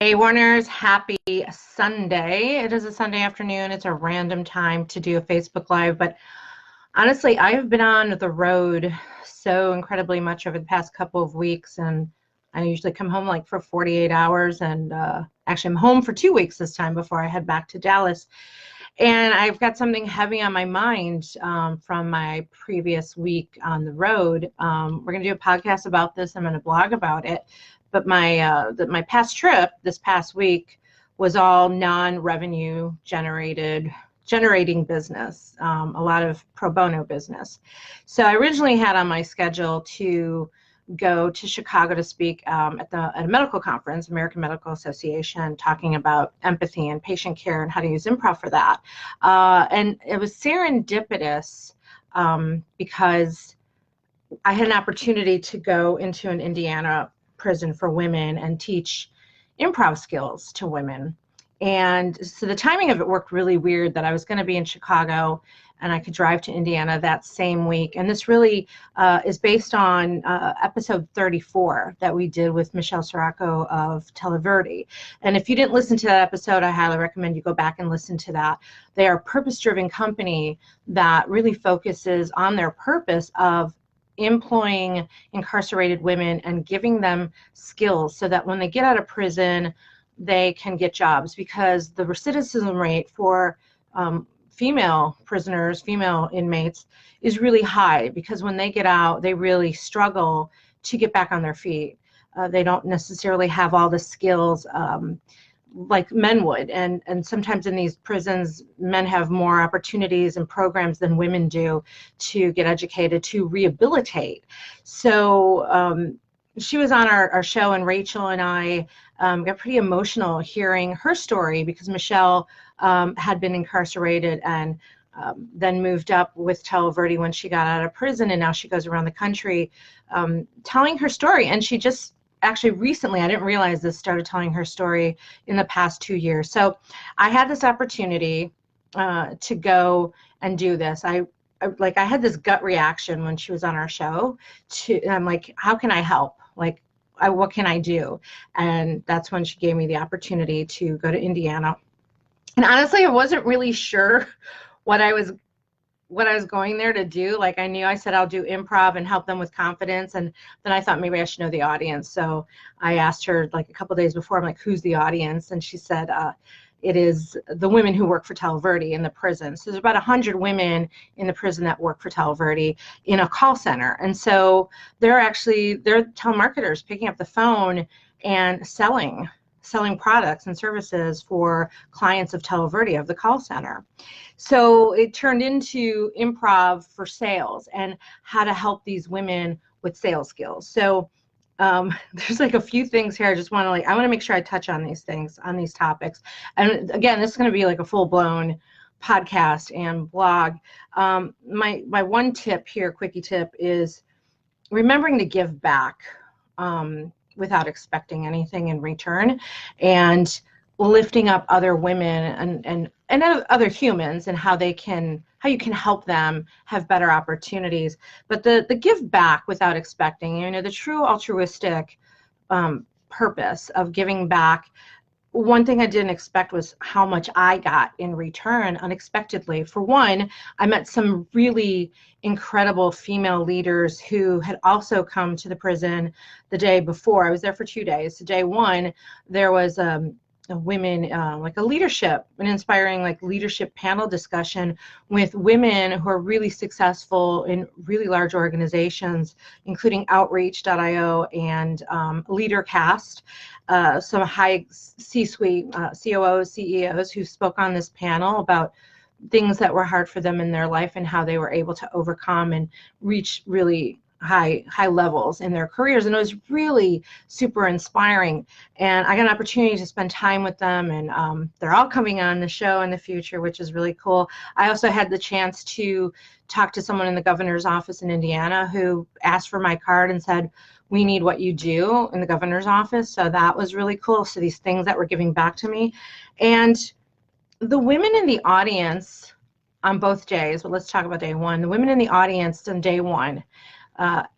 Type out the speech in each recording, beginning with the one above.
Hey Warners, happy Sunday. It is a Sunday afternoon. It's a random time to do a Facebook Live, but honestly, I've been on the road so incredibly much over the past couple of weeks, and I usually come home like for 48 hours, and actually I'm home for 2 weeks this time before I head back to Dallas. And I've got something heavy on my mind from my previous week on the road. We're going to do a podcast about this. I'm going to blog about it. But my past trip this past week was all non-revenue generating business, a lot of pro bono business. So I originally had on my schedule to go to Chicago to speak at a medical conference, American Medical Association, talking about empathy and patient care and how to use improv for that. And it was serendipitous because I had an opportunity to go into an Indiana prison for women and teach improv skills to women. And so the timing of it worked really weird that I was going to be in Chicago and I could drive to Indiana that same week. And this really is based on episode 34 that we did with Michelle Sirocco of Televerdi. And if you didn't listen to that episode, I highly recommend you go back and listen to that. They are a purpose-driven company that really focuses on their purpose of employing incarcerated women and giving them skills so that when they get out of prison, they can get jobs, because the recidivism rate for female prisoners, female inmates, is really high, because when they get out, they really struggle to get back on their feet. They don't necessarily have all the skills like men would, and sometimes in these prisons, men have more opportunities and programs than women do to get educated, to rehabilitate. So she was on our show, and Rachel and I got pretty emotional hearing her story, because Michelle had been incarcerated and then moved up with Televerdi when she got out of prison, and now she goes around the country telling her story. And she just actually recently, I didn't realize this, started telling her story in the past 2 years. So I had this opportunity to go and do this. I had this gut reaction when she was on our show and I'm like, how can I help? Like, what can I do? And that's when she gave me the opportunity to go to Indiana. And honestly, I wasn't really sure what I was going there to do. Like, I knew, I said I'll do improv and help them with confidence, and then I thought maybe I should know the audience. So I asked her like a couple days before, I'm like, who's the audience? And she said, it is the women who work for Televerdi in the prison. So there's about 100 women in the prison that work for Televerdi in a call center. And so they're telemarketers picking up the phone and selling products and services for clients of Televerdi, of the call center. So it turned into improv for sales and how to help these women with sales skills. So there's like a few things here. I want to make sure I touch on these things, on these topics. And again, this is going to be like a full-blown podcast and blog. My one tip here, quickie tip, is remembering to give back without expecting anything in return, and lifting up other women and other humans, and how you can help them have better opportunities. But the give back without expecting, the true altruistic purpose of giving back. One thing I didn't expect was how much I got in return unexpectedly. For one, I met some really incredible female leaders who had also come to the prison the day before. I was there for 2 days. So day one, there was women, like an inspiring like leadership panel discussion with women who are really successful in really large organizations, including Outreach.io and LeaderCast, some high C-suite COOs, CEOs who spoke on this panel about things that were hard for them in their life and how they were able to overcome and reach really high levels in their careers. And it was really super inspiring, and I got an opportunity to spend time with them, and they're all coming on the show in the future, which is really cool. I also had the chance to talk to someone in the governor's office in Indiana who asked for my card and said, we need what you do in the governor's office. So that was really cool. So these things that were giving back to me. And the women in the audience on both days, but let's talk about day one. The women in the audience on day one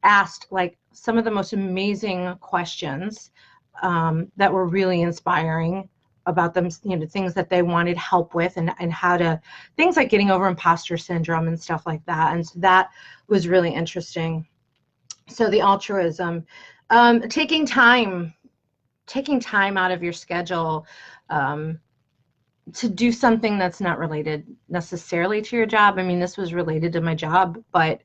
asked like some of the most amazing questions that were really inspiring about them, things that they wanted help with, and how to, things like getting over imposter syndrome and stuff like that. And so that was really interesting. So the altruism, taking time out of your schedule to do something that's not related necessarily to your job. I mean, this was related to my job, but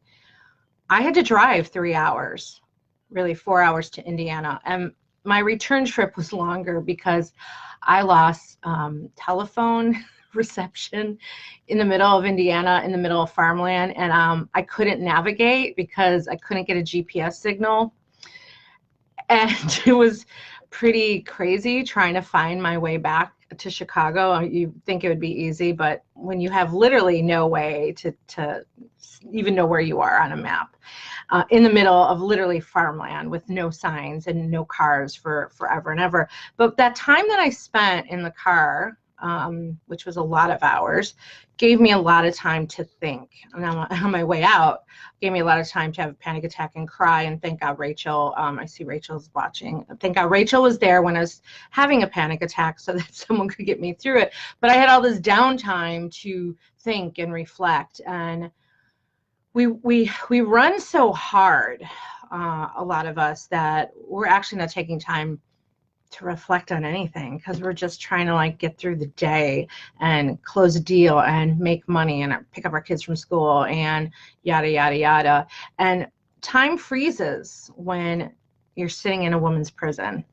I had to drive 3 hours, really 4 hours to Indiana. And my return trip was longer because I lost telephone reception in the middle of Indiana, in the middle of farmland. And I couldn't navigate because I couldn't get a GPS signal. And it was pretty crazy trying to find my way back to Chicago. You think it would be easy, but when you have literally no way to even know where you are on a map, in the middle of literally farmland with no signs and no cars for forever and ever. But that time that I spent in the car, which was a lot of hours, gave me a lot of time to think. And on my way out, gave me a lot of time to have a panic attack and cry. And thank God Rachel, I see Rachel's watching. Thank God Rachel was there when I was having a panic attack so that someone could get me through it. But I had all this downtime to think and reflect. And we run so hard, a lot of us, that we're actually not taking time to reflect on anything because we're just trying to like get through the day and close a deal and make money and pick up our kids from school and yada, yada, yada. And time freezes when you're sitting in a woman's prison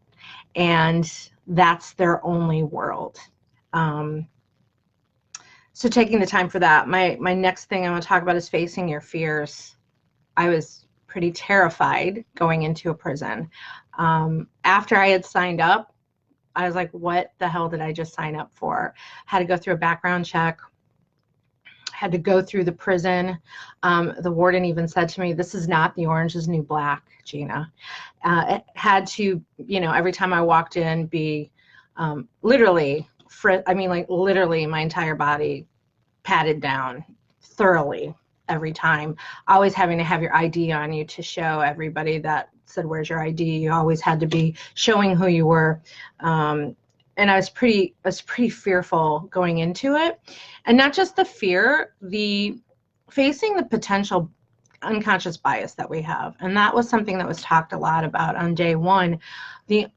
and that's their only world. So taking the time for that. My next thing I want to talk about is facing your fears. I was pretty terrified going into a prison. After I had signed up, I was like, what the hell did I just sign up for? Had to go through a background check, had to go through the prison. The warden even said to me, this is not the Orange is New Black, Gina. It had to, every time I walked in, be literally my entire body patted down thoroughly every time. Always having to have your ID on you to show everybody that said, where's your ID? You always had to be showing who you were. And I was pretty fearful going into it. And not just the fear, facing the potential unconscious bias that we have. And that was something that was talked a lot about on day one. The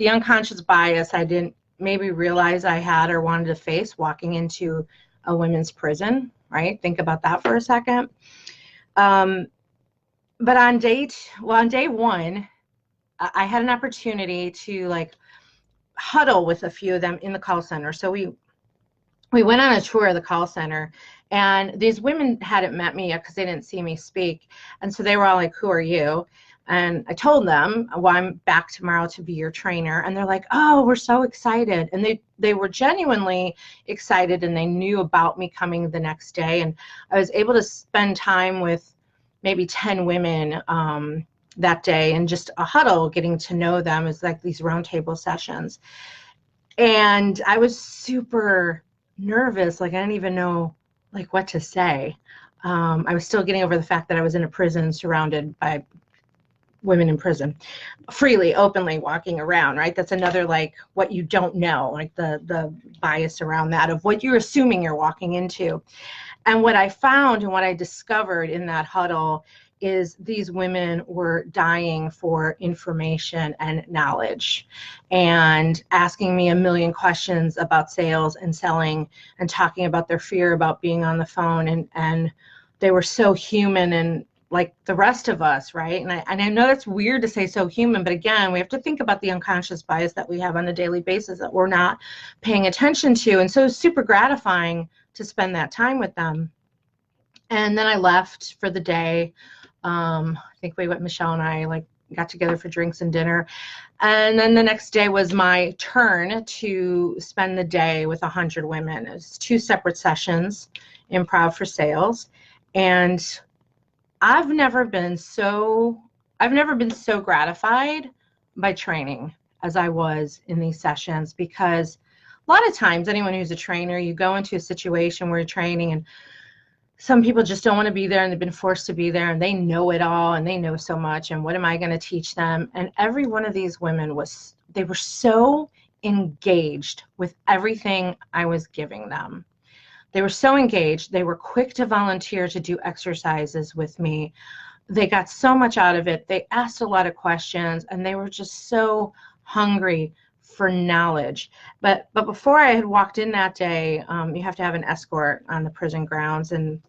unconscious bias I didn't maybe realize I had or wanted to face walking into a women's prison, right? Think about that for a second. But on day one, I had an opportunity to huddle with a few of them in the call center. So we went on a tour of the call center, and these women hadn't met me yet because they didn't see me speak. And so they were all like, who are you? And I told them, well, I'm back tomorrow to be your trainer. And they're like, oh, we're so excited. And they were genuinely excited, and they knew about me coming the next day. And I was able to spend time with maybe 10 women that day, and just a huddle, getting to know them as like these roundtable sessions. And I was super nervous. I didn't even know what to say. I was still getting over the fact that I was in a prison surrounded by women in prison, freely, openly walking around, right? That's another what you don't know, the bias around that of what you're assuming you're walking into. And what I found and what I discovered in that huddle is these women were dying for information and knowledge, and asking me a million questions about sales and selling, and talking about their fear about being on the phone. And they were so human and like the rest of us, right? And I know that's weird to say so human, but again, we have to think about the unconscious bias that we have on a daily basis that we're not paying attention to. And so it's super gratifying to spend that time with them. And then I left for the day. I think Michelle and I got together for drinks and dinner. And then the next day was my turn to spend the day with 100 women. It's 2 separate sessions, improv for sales. And I've never been so gratified by training as I was in these sessions, because a lot of times, anyone who's a trainer, you go into a situation where you're training and some people just don't want to be there, and they've been forced to be there, and they know it all, and they know so much, and what am I going to teach them? And every one of these women was they were so engaged with everything I was giving them. They were so engaged. They were quick to volunteer to do exercises with me. They got so much out of it. They asked a lot of questions, and they were just so hungry for knowledge. But before I had walked in that day, you have to have an escort on the prison grounds, and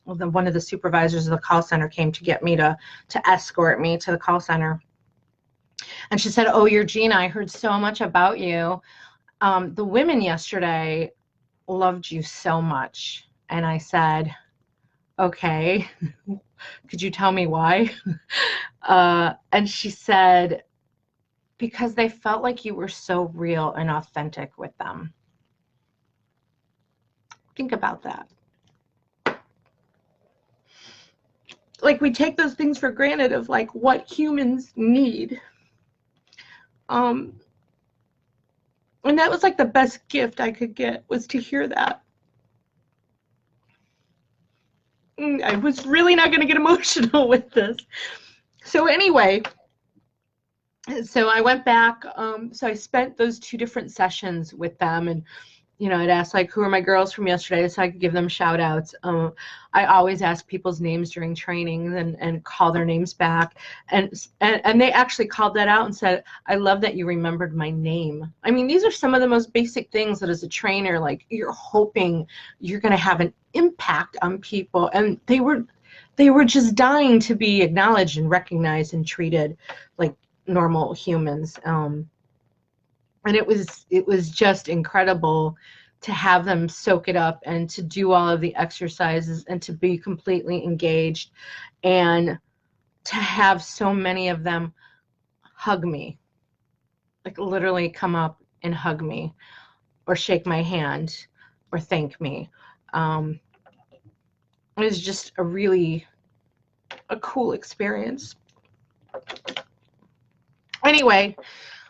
one of the supervisors of the call center came to get me to escort me to the call center. And she said, "Oh, you're Gina. I heard so much about you. The women yesterday loved you so much." And I said, "Okay, could you tell me why?" And she said, "Because they felt like you were so real and authentic with them." Think about that. Like, we take those things for granted of like what humans need. And that was like the best gift I could get, was to hear that. I was really not going to get emotional with this. So anyway, so I went back. So I spent those 2 different sessions with them, and I'd ask, like, who are my girls from yesterday, so I could give them shout outs. I always ask people's names during trainings and call their names back. And they actually called that out and said, "I love that you remembered my name." I mean, these are some of the most basic things that as a trainer, like, you're hoping you're going to have an impact on people. And they were just dying to be acknowledged and recognized and treated like normal humans. And it was just incredible to have them soak it up and to do all of the exercises and to be completely engaged, and to have so many of them hug me, like literally come up and hug me or shake my hand or thank me. It was just a cool experience. Anyway,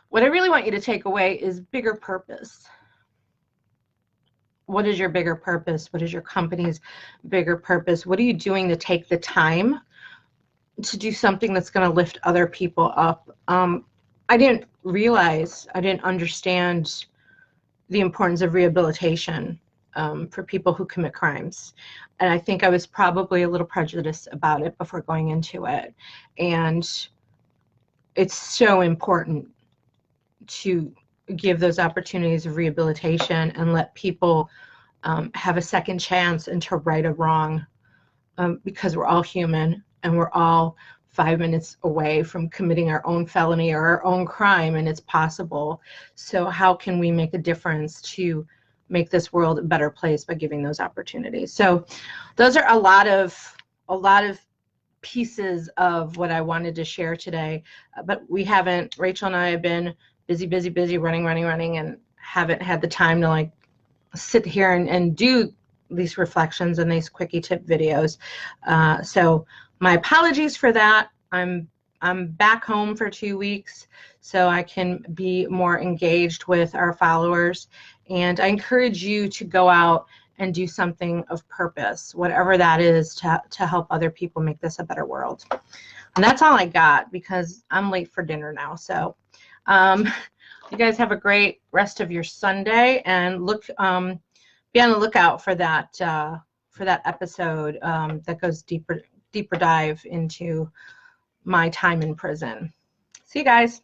what I really want you to take away is bigger purpose. What is your bigger purpose? What is your company's bigger purpose? What are you doing to take the time to do something that's going to lift other people up? I didn't understand the importance of rehabilitation for people who commit crimes. And I think I was probably a little prejudiced about it before going into it. And it's so important to give those opportunities of rehabilitation and let people have a second chance and to right a wrong, because we're all human and we're all 5 minutes away from committing our own felony or our own crime, and it's possible. So how can we make a difference to make this world a better place by giving those opportunities? So those are a lot of pieces of what I wanted to share today, but Rachel and I have been busy, running, and haven't had the time to like sit here and do these reflections and these quickie tip videos. So my apologies for that. I'm back home for 2 weeks so I can be more engaged with our followers. And I encourage you to go out and do something of purpose, whatever that is, to help other people make this a better world. And that's all I got, because I'm late for dinner now. So you guys have a great rest of your Sunday, and be on the lookout for that episode that goes deeper dive into my time in prison. See you guys.